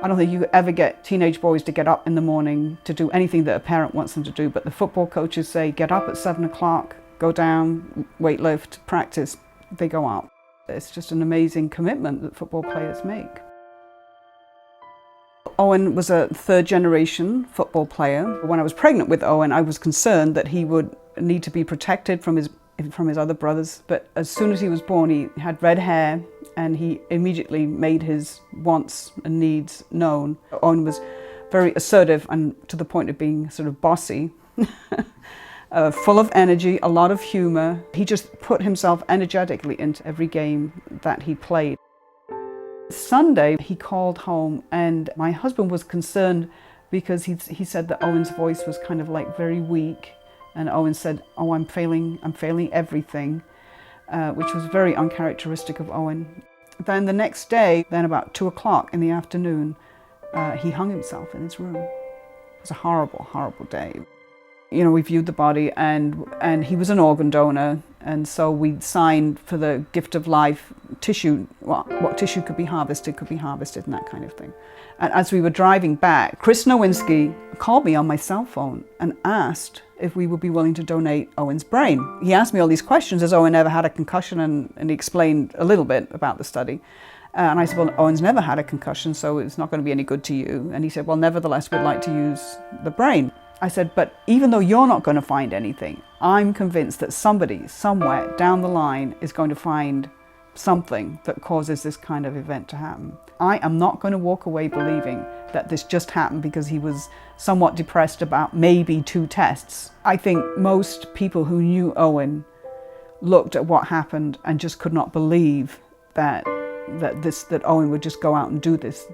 I don't think you ever get teenage boys to get up in the morning to do anything that a parent wants them to do, but the football coaches say, get up at 7 o'clock, go down, weight lift, practice, they go out. It's just an amazing commitment that football players make. Owen was a third-generation football player. When I was pregnant with Owen, I was concerned that he would need to be protected from his other brothers. But as soon as he was born, he had red hair and he immediately made his wants and needs known. Owen was very assertive and to the point of being sort of bossy, full of energy, a lot of humor. He just put himself energetically into every game that he played. Sunday, he called home and my husband was concerned because he said that Owen's voice was kind of like very weak. And Owen said, oh, I'm failing everything, which was very uncharacteristic of Owen. Then the next day, then about 2 o'clock in the afternoon, he hung himself in his room. It was a horrible, horrible day. You know, we viewed the body and he was an organ donor, and so we signed for the gift of life tissue, what tissue could be harvested and that kind of thing. And as we were driving back, Chris Nowinski called me on my cell phone and asked if we would be willing to donate Owen's brain. He asked me all these questions as Owen never had a concussion, and he explained a little bit about the study. And I said, well, Owen's never had a concussion, so it's not going to be any good to you. And he said, well, nevertheless, we'd like to use the brain. I said, but even though you're not going to find anything, I'm convinced that somebody, somewhere down the line, is going to find something that causes this kind of event to happen. I am not going to walk away believing that this just happened because he was somewhat depressed about maybe 2 tests. I think most people who knew Owen looked at what happened and just could not believe that Owen would just go out and do this.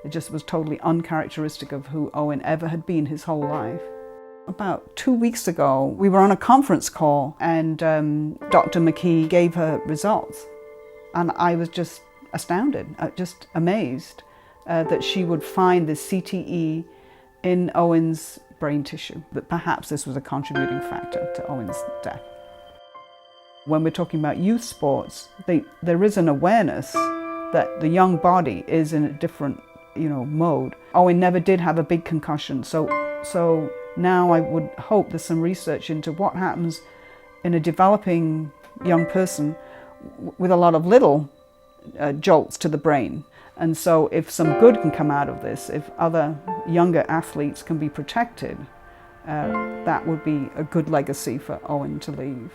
It just was totally uncharacteristic of who Owen ever had been his whole life. About 2 weeks ago, we were on a conference call and Dr. McKee gave her results. And I was just astounded, just amazed that she would find this CTE in Owen's brain tissue, that perhaps this was a contributing factor to Owen's death. When we're talking about youth sports, there is an awareness that the young body is in a different, mode. Owen never did have a big concussion, so now I would hope there's some research into what happens in a developing young person with a lot of little jolts to the brain. And so if some good can come out of this, if other younger athletes can be protected, that would be a good legacy for Owen to leave.